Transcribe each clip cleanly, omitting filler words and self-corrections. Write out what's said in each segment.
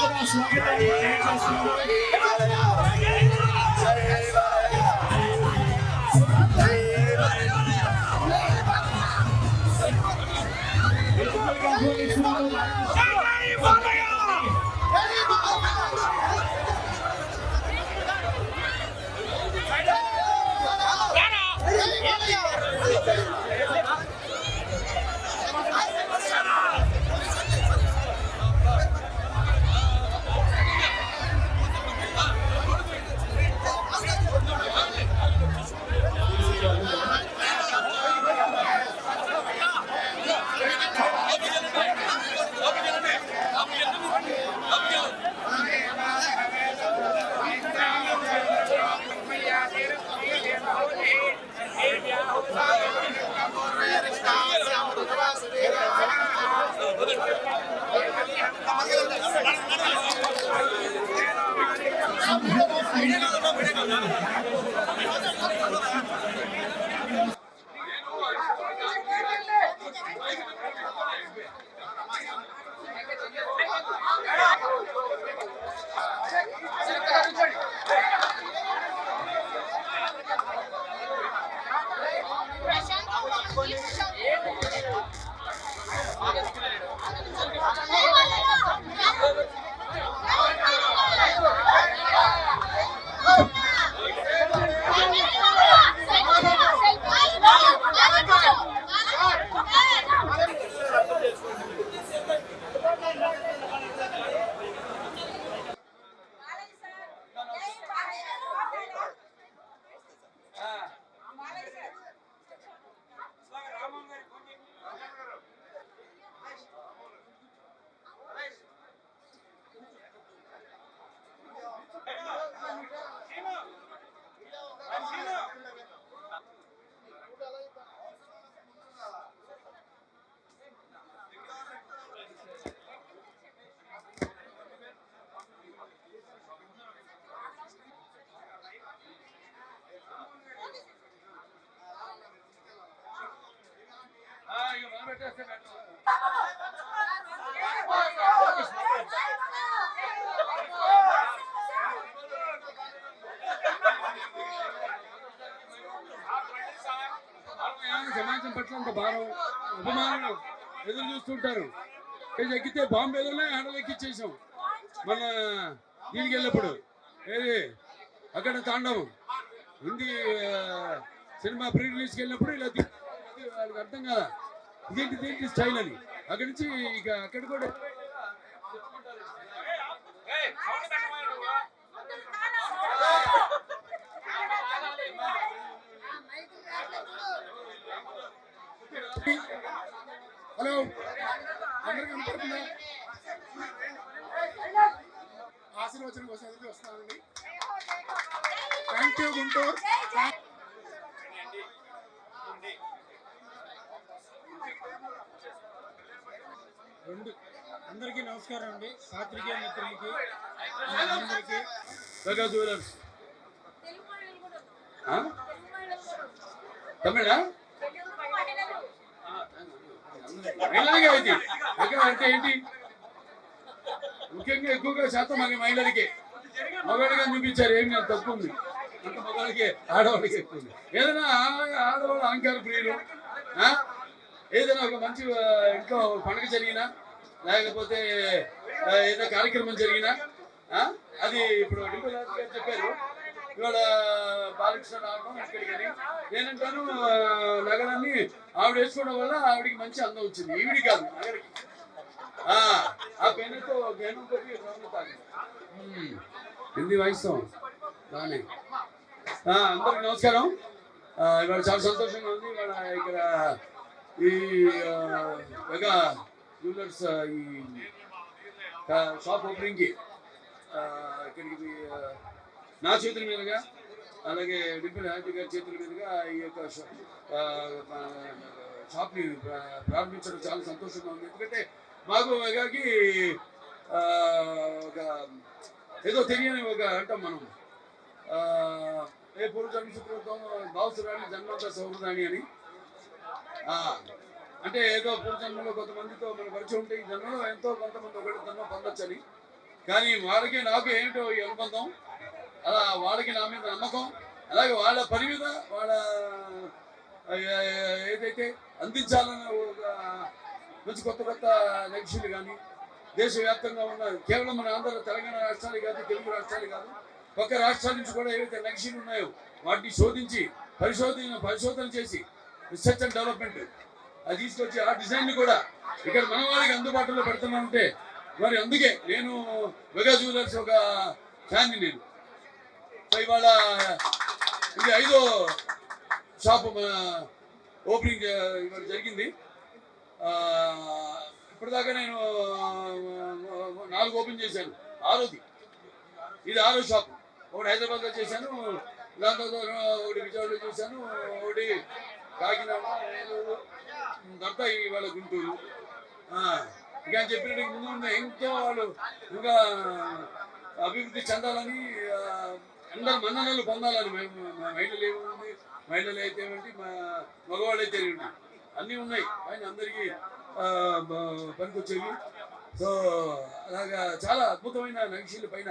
కూడా స్వాగతాన్ని తెలియజేస్తున్నాము. సమాజం పట్ల అంత భారం అభిమానులు ఎదురు చూస్తుంటారు. ఎక్కితే బాంబేలోనే ఆడలెక్కిచ్చేసాం మన దీనికి వెళ్ళినప్పుడు. ఏది అక్కడ తాండవం హిందీ సినిమా ప్రీ రిలీజ్కి వెళ్ళినప్పుడు ఇలా వాళ్ళకి అర్థం కదా ఇదేంటి స్టైల్ అని. అక్కడి నుంచి ఇక అక్కడ కూడా హలో అందరికీ కనపడుతుందా? ఆశీర్వచనం కోసం ఎదురు వస్తున్నానండి. Thank you Guntur. అందరికీ నమస్కారం అండి. పాత్రికేయ మిత్రులకి అందరికీ గగా జ్యువెలర్స్ తమిళ మహిళలకి అయితే అంటే ఏంటి ముఖ్యంగా ఎక్కువగా శాతం మాకు మహిళలకి మగవాడిగా చూపించారు. ఏం లేదు తక్కువ ఉంది అంత మగవాళ్ళకి ఆడవాళ్ళకి ఎక్కువ ఉంది. ఏదైనా ఆడవాళ్ళు అలంకార ప్రియులు ఏదైనా ఒక మంచి ఇంట్లో పండుగ జరిగినా లేకపోతే ఏదైనా కార్యక్రమం జరిగినా అది ఇప్పుడు డింపుల్ గారు చెప్పారు ఇవాళ బాలకృష్ణ రావడం ఇక్కడికి అని. నేనంటాను నగరాన్ని ఆవిడ వేసుకోవడం వల్ల ఆవిడికి మంచి అందం వచ్చింది. ఈవిడి కాదు నగరికి ఆ పెన్నుతో గేను కొట్టి హిందీ వాయిస్తాం బాగానే. అందరికి నమస్కారం. ఇవాళ చాలా సంతోషంగా ఉంది. ఇవాళ ఇక్కడ ఈ మెగా జ్యువెలర్స్ ఈ షాప్ ఓపెనింగ్కి ఇక్కడికి నా చేతుల మీదుగా అలాగే డింపుల్ హ్యాపీ గారి చేతుల మీదుగా ఈ యొక్క షాప్ని ప్రారంభించడం చాలా సంతోషంగా ఉంది. ఎందుకంటే మాకు మెగాకి ఒక ఏదో తెలియని ఒక అంటాం మనం ఏ పూర్వజన్మ సుకృతం భావసురాణి జన్మంత సౌహృదాన్ని అని. అంటే ఏదో పూర్వజన్మలో కొంతమందితో మన పరిచయం ఉంటే ఈ జన్మలో ఎంతో కొంతమంది ఒకటి జన్మ పొందొచ్చని. కానీ వాళ్ళకి నాకు ఏమిటో ఈ అనుబంధం, అలా వాళ్ళకి నా మీద నమ్మకం, అలాగే వాళ్ళ పని మీద వాళ్ళ ఏదైతే అందించాలన్న ఒక మంచి కొత్త కొత్త లక్ష్యాలు కానీ దేశవ్యాప్తంగా ఉన్న కేవలం మన ఆంధ్ర తెలంగాణ రాష్ట్రాలు కాదు, తెలుగు రాష్ట్రాలు కాదు, పక్క రాష్ట్రాల నుంచి కూడా ఏవైతే లక్ష్యాలు ఉన్నాయో వాటిని శోధించి పరిశోధన చేసి రీసెర్చ్ అండ్ డెవలప్మెంట్ అది తీసుకొచ్చి ఆ డిజైన్ కూడా ఇక్కడ మన వాళ్ళకి అందుబాటులో పెడుతున్నామంటే మరి అందుకే నేను మెగా జ్యువెలర్స్ ఒక ఫ్యాన్ని నేను. సో ఇవాళ ఇది 5వ షాప్ ఓపెనింగ్ ఇవాళ జరిగింది. ఇప్పటిదాకా నేను 4 ఓపెన్ చేశాను, 6వది ఇది 6వ షాప్. ఒకటి హైదరాబాద్లో చేశాను, దాని తర్వాత ఒకటి విజయవాడలో చేశాను, ఒకటి కాకినాడ, తర్వాత ఇవాళ గుంటూరు. ఇంకా చెప్పినట్టు ముందు ఎంతో వాళ్ళు ఇంకా అభివృద్ధి చెందాలని అందరు మన్ననలు పొందాలని మహిళలు ఏముంది, మహిళలు అయితే ఏమిటి, మగవాళ్ళు అయితే ఏమిటి అన్నీ ఉన్నాయి కానీ అందరికీ పనికొచ్చేవి. సో అలాగా చాలా అద్భుతమైన నక్షీల పైన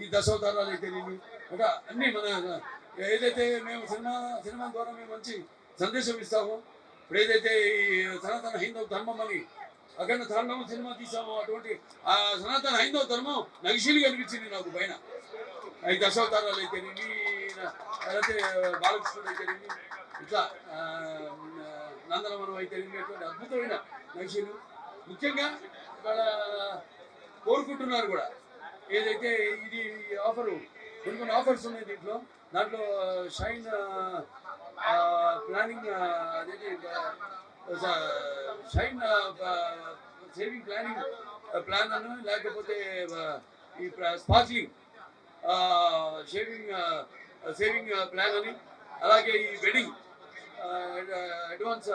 ఈ దశావతారాలు అయితే నేను ఒక అన్నీ మన ఏదైతే మేము సినిమా ద్వారా మేము మంచి సందేశం ఇస్తామో, ఇప్పుడు ఏదైతే ఈ సనాతన హైందవ ధర్మం అని అఖండ తాండవం సినిమా తీసామో అటువంటి ఆ సనాతన హైందవ ధర్మం నగిశీలుగా అనిపించింది నాకు పైన. ఈ దశావతారాలు అయితేనేమి, లేకపోతే బాలకృష్ణుడు అయితేనేమి, ఇట్లా నందనవనం అయితేనేమి, అటువంటి అద్భుతమైన నగిశీలు ముఖ్యంగా ఇక్కడ కోరుకుంటున్నారు కూడా. ఏదైతే ఇది ఆఫరు కొన్ని ఆఫర్స్ ఉన్నాయి దాంట్లో షైన్ ప్లానింగ్ అదేంటి షైన్ సేవింగ్ ప్లాన్ అని, లేకపోతే ఈ స్పార్క్లింగ్ సేవింగ్ ప్లాన్ అని, అలాగే ఈ వెడ్డింగ్ అడ్వాన్స్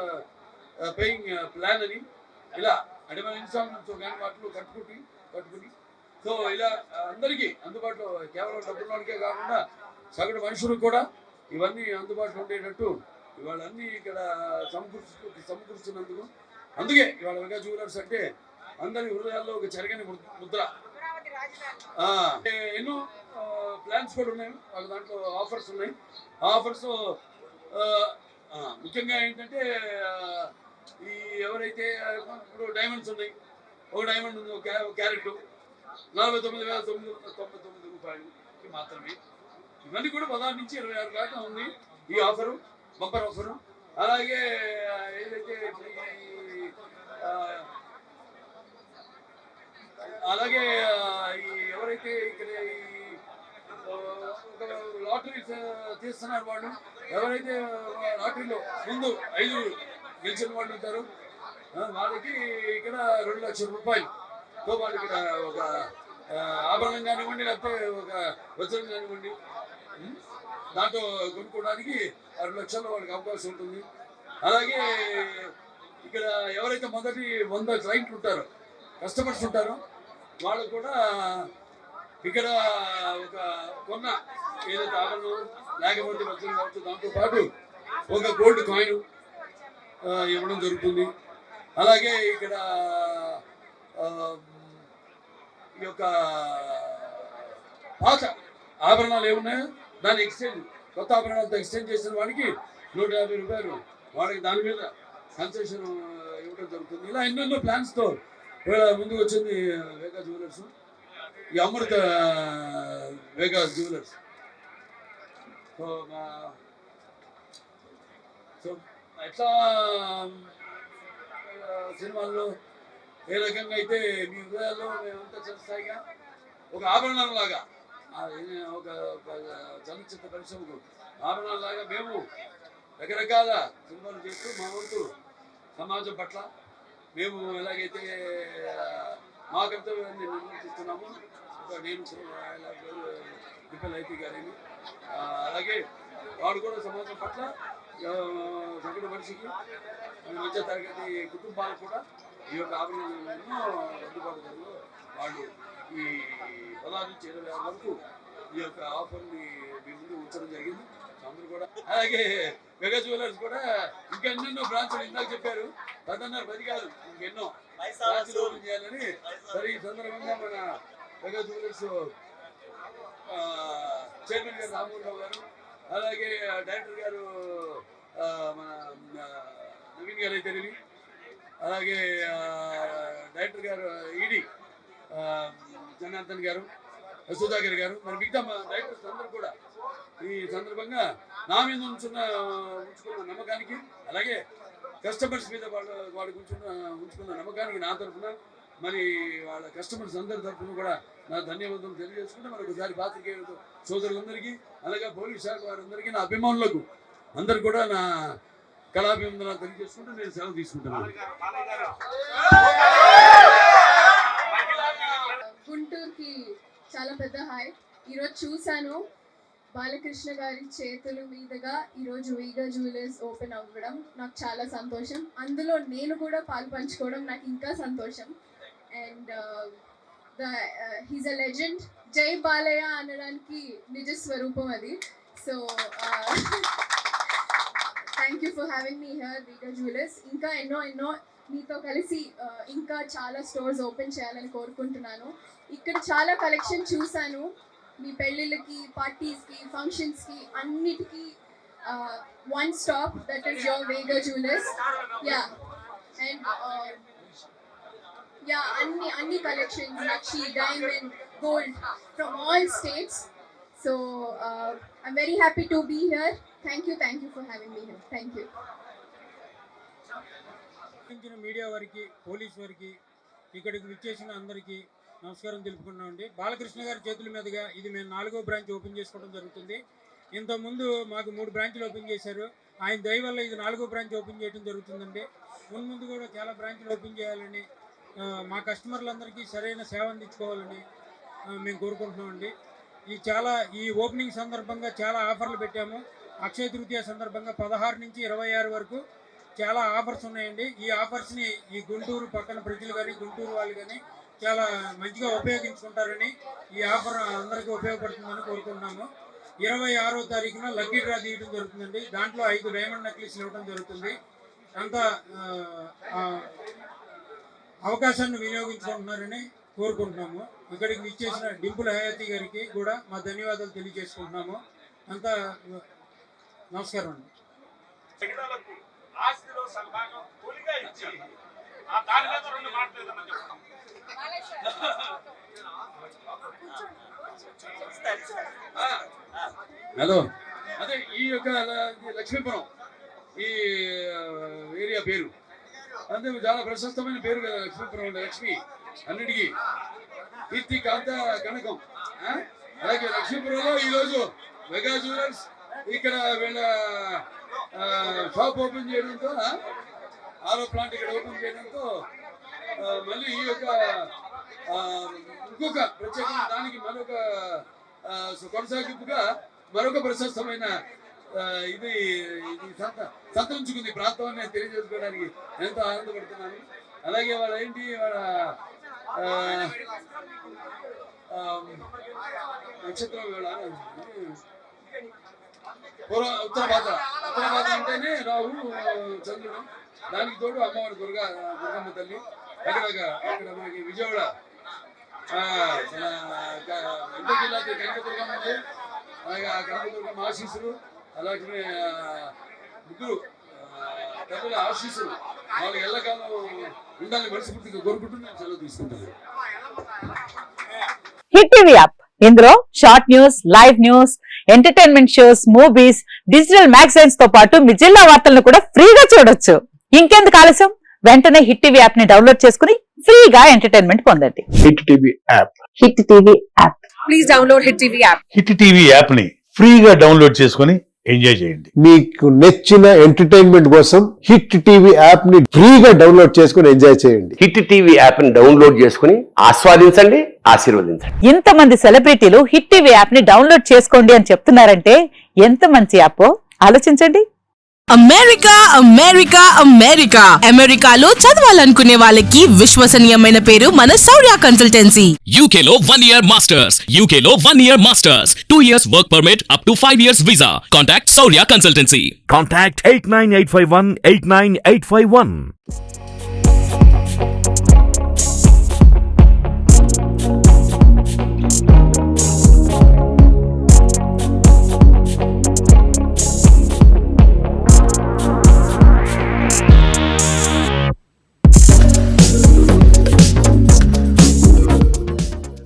పేయింగ్ ప్లాన్ అని, ఇలా అడ్వాన్స్ ఇన్స్టాల్మెంట్స్ కానీ వాటిలో కట్టుకుని సో ఇలా అందరికీ అందుబాటులో కేవలం డబ్బుల వాడికే కాకుండా సగటు మనుషులకు కూడా ఇవన్నీ అందుబాటులో ఉండేటట్టు ఇవాళ అన్నీ ఇక్కడ సమకూర్చున్నందుకు అందుకే ఇవాళ మెగా జ్యువెలర్స్ అంటే అందరి హృదయాల్లో ఒక చెరగని ముద్ర. ఎన్నో ప్లాన్స్ కూడా ఉన్నాయి, వాళ్ళ దాంట్లో ఆఫర్స్ ఉన్నాయి. ఆ ఆఫర్స్ ముఖ్యంగా ఏంటంటే ఈ ఎవరైతే ఇప్పుడు డైమండ్స్ ఉన్నాయి, ఒక డైమండ్ ఉంది, ఒక క్యారెట్ 49,999 రూపాయలు మాత్రమే. ఇవన్నీ కూడా 16 నుంచి 26 దాకా ఉంది ఈ ఆఫరు, బంపర్ ఆఫరు. అలాగే ఏదైతే అలాగే ఈ ఎవరైతే ఇక్కడ ఈ లాటరీ తీస్తున్నారు వాళ్ళు, ఎవరైతే లాటరీలో ముందు 5 గెలిచిన వాళ్ళు ఉంటారు వాళ్ళకి ఇక్కడ 2 లక్షల రూపాయలు వాళ్ళకి ఇక్కడ ఒక ఆభరణం కానివ్వండి, లేకపోతే ఒక వజ్రం కానివ్వండి దాంట్లో కొనుక్కోవడానికి 2 లక్షల్లో వాళ్ళకి అవకాశం ఉంటుంది. అలాగే ఇక్కడ ఎవరైతే మొదటి 100 క్లయింట్లు ఉంటారో, కస్టమర్స్ ఉంటారో వాళ్ళకు కూడా ఇక్కడ ఒక కొన్న ఏదైతే ఆభరణం లేకపోతే వజ్రం కావచ్చు దాంతో పాటు ఒక గోల్డ్ కాయిన్ ఇవ్వడం జరుగుతుంది. అలాగే ఇక్కడ ఈ యొక్క పాత ఆభరణాలు ఏమున్నాయో దాన్ని ఎక్స్చేంజ్, కొత్త ఆభరణాలతో ఎక్స్చేంజ్ చేసిన వాడికి 150 రూపాయలు వాడికి దాని మీద కన్సెషన్ ఇవ్వడం జరుగుతుంది. ఇలా ఎన్నెన్నో ప్లాన్స్తో ముందుకు వచ్చింది వేగా జ్యువెలర్స్, ఈ అమృత వేగా జ్యువెలర్స్. సో ఎట్లా సినిమాల్లో ఏ రకంగా అయితే మీ హృదయాల్లో మేమంతా చేస్తాయిగా ఒక ఆభరణం లాగా, ఒక చలనచిత్ర పరిశ్రమకు ఆభరణం లాగా మేము రకరకాల సినిమాలు చేస్తూ మా వంతు సమాజం పట్ల మేము ఎలాగైతే మా కర్తవ్యాన్ని నిర్వర్తిస్తున్నాము. నేను డిపెల్ అయితే గారేమి అలాగే వాడు కూడా సమాజం పట్ల సగటు మనిషికి మధ్య తరగతి కుటుంబాలకు కూడా ఈ యొక్క ఆభరణాలను ఎన్నో అందుబాటు ధరలో వాళ్ళు ఈ 16 నుంచి 26 వరకు ఈ యొక్క ఆఫర్ని మీ ముందు ఉంచడం జరిగింది. అందరూ కూడా అలాగే మెగా జ్యువెలర్స్ కూడా ఇంకా ఎన్నెన్నో బ్రాంచ్లు ఇందాక చెప్పారు, 10 కాదు ఇంకెన్నో బ్రాంచ్లు ఓపెన్ చేయాలని. సరే ఈ సందర్భంగా మన మెగా జ్యువెలర్స్ చైర్మన్ గారు రామూర్రావు గారు, అలాగే డైరెక్టర్ గారు మన నవీన్ గారు అయితే అలాగే డైరెక్టర్ గారు ఈడి జనార్దన్ గారు, సుధాకర్ గారు, మరి మిగతా డైరెక్టర్స్ అందరూ కూడా ఈ సందర్భంగా నా మీద ఉంచుకున్న నమ్మకానికి, అలాగే కస్టమర్స్ మీద వాళ్ళు ఉంచుకున్న నమ్మకానికి నా తరఫున మరి వాళ్ళ కస్టమర్స్ అందరి తరఫున కూడా నా ధన్యవాదాలు తెలియజేసుకుంటే మరొకసారి పాత్రికేయ సోదరులందరికీ, అలాగే పోలీస్ శాఖ వారందరికీ, నా అభిమానులకు అందరు కూడా నా కళాభివందనాలు తెలియజేసుకుంటూ నేను సెలవు తీసుకుంటున్నాను. గుంటూరుకి చాలా పెద్ద హాయ్. ఈరోజు చూశాను బాలకృష్ణ గారి చేతుల మీదుగా ఈరోజు వీగా జ్యువెలర్స్ ఓపెన్ అవ్వడం నాకు చాలా సంతోషం. అందులో నేను కూడా పాలు పంచుకోవడం నాకు ఇంకా సంతోషం. And he's a legend. జై బాలయ్య అనడానికి నిజ స్వరూపం అది. So thank you for having me here Vega jewellers. ఇంకా ఎన్నో మీతో కలిసి ఇంకా చాలా స్టోర్స్ ఓపెన్ చేయాలని కోరుకుంటున్నాను. ఇక్కడ చాలా కలెక్షన్ చూశాను. మీ పెళ్ళిళ్ళకి, పార్టీస్కి, ఫంక్షన్స్కి అన్నిటికీ one stop, that is your Vega jewellers. And అన్ని కలెక్షన్స్, నక్షి, diamond, gold from all states. So I'm very happy to be here. Thank you for having me here. Thank you. Media వారికి, police వారికి, ఇక్కడికి విచ్చేసిన అందరికీ నమస్కారం తెలుపుకున్నామండి. బాలకృష్ణ గారి చేతుల మీదుగా ఇది మేము 4వ బ్రాంచ్ ఓపెన్ చేసుకోవడం జరుగుతుంది. ఇంతకుముందు మాకు 3 బ్రాంచ్లు ఓపెన్ చేశారు. ఆయన దయ వల్ల ఇది 4వ బ్రాంచ్ ఓపెన్ చేయడం జరుగుతుందండి. ముందు కూడా చాలా బ్రాంచ్లు ఓపెన్ చేయాలని, మా కస్టమర్లందరికీ సరైన సేవ అందించుకోవాలని మేము కోరుకుంటున్నామండి. ఈ ఓపెనింగ్ సందర్భంగా చాలా ఆఫర్లు పెట్టాము. అక్షయ తృతీయ సందర్భంగా 16 నుంచి 26 వరకు చాలా ఆఫర్స్ ఉన్నాయండి. ఈ ఆఫర్స్ని ఈ గుంటూరు పక్కన ప్రజలు కానీ, గుంటూరు వాళ్ళు కానీ చాలా మంచిగా ఉపయోగించుకుంటారని, ఈ ఆఫర్ అందరికీ ఉపయోగపడుతుందని కోరుకుంటున్నాము. 26వ తారీఖున లక్కీ డ్రా తీయడం జరుగుతుందండి. దాంట్లో 5 డైమండ్ నెక్లెస్లు ఇవ్వడం జరుగుతుంది. అంతా అవకాశాన్ని వినియోగించుకుంటున్నారని కోరుకుంటున్నాము. ఇక్కడికి విచ్చేసిన డింపుల్ హయాతి గారికి కూడా మా ధన్యవాదాలు తెలియజేసుకుంటున్నాము. అంతా నమస్కారం అండి. ఆస్తిలో సగభాగం కూలిగా ఇచ్చి ఆ దాని మీద 2 మాటలు ఏదన్నా చెప్తాం. హలో, అదే ఈ యొక్క లక్ష్మీపురం ఈ ఏరియా పేరు అంటే చాలా ప్రశస్తమైన పేరు కదా లక్ష్మీపురం. అంటే లక్ష్మి అన్నిటికీ కీర్తి, కాంత, కనకం. అలాగే లక్ష్మీపురంలో ఈరోజు మెగా జ్యువెలర్స్ ఇక్కడ వీళ్ళ షాప్ ఓపెన్ చేయడంతో, 6వ ప్లాంట్ ఇక్కడ ఓపెన్ చేయడంతో మళ్ళీ ఈ యొక్క ఇంకొక ప్రత్యేకమైన దానికి మరొక కొనసాగింపుగా మరొక ప్రశస్తమైన ఇది సంతరించుకుంది ప్రాంతం అని తెలియజేసుకోవడానికి ఎంతో ఆనందపడుతున్నాను. అలాగే వాళ్ళ నక్షత్రం ఉత్తరభాత అంటేనే రాహు, చంద్రుడు, దానికి తోడు అమ్మవారి దుర్గమ్మ తల్లి. అక్కడ మనకి విజయవాడ ఎంత జిల్లా కనకదుర్గమ్మ ఉంది. అలాగే ఆ కనకదుర్గమ్మ ఆశీస్సులు, అలాగే ముగ్గురు తల్లుల ఆశీస్సులు వాళ్ళకి ఎల్లకాలం ఉండాలని మనస్ఫూర్తిగా కోరుకుంటూ నేను సెలవు తీసుకుంటున్నాను. హిట్ టీవీ యాప్, ఇందులో short news, live news, entertainment shows, movies, digital magazines తో పాటు మీ జిల్లా వార్తలను కూడా ఫ్రీగా చూడొచ్చు. ఇంకెందుకు ఆలస్యం, వెంటనే హిట్ టీవీ యాప్ ని డౌన్లోడ్ చేసుకుని ఫ్రీగా ఎంటర్టైన్మెంట్ పొందండి. Hit TV app. Hit TV app. Please download hit TV app. Hit TV app ని ఫ్రీగా డౌన్లోడ్ చేసుకుని ఎంజాయ్ చేయండి. మీకు నచ్చిన ఎంటర్టైన్మెంట్ కోసం హిట్ టీవీ యాప్ ని ఫ్రీగా డౌన్లోడ్ చేసుకుని ఎంజాయ్ చేయండి. హిట్ టీవీ యాప్ ని డౌన్లోడ్ చేసుకుని ఆస్వాదించండి, ఆశీర్వదించండి. ఇంతమంది సెలబ్రిటీలు హిట్ టీవీ యాప్ ని డౌన్లోడ్ చేసుకోండి అని చెప్తున్నారంటే ఎంత మంచి యాప్ ఆలోచించండి. అమెరికా అమెరికా అమెరికా అమెరికాలో చదవాలనుకునే వాళ్ళకి విశ్వసనీయమైన పేరు మన శౌర్య కన్సల్టెన్సీ. UK లో 1 year masters, UK లో 1 year masters, 2 years work permit up to 5 years visa. Contact Saurya Consultancy. Contact 89851 89851.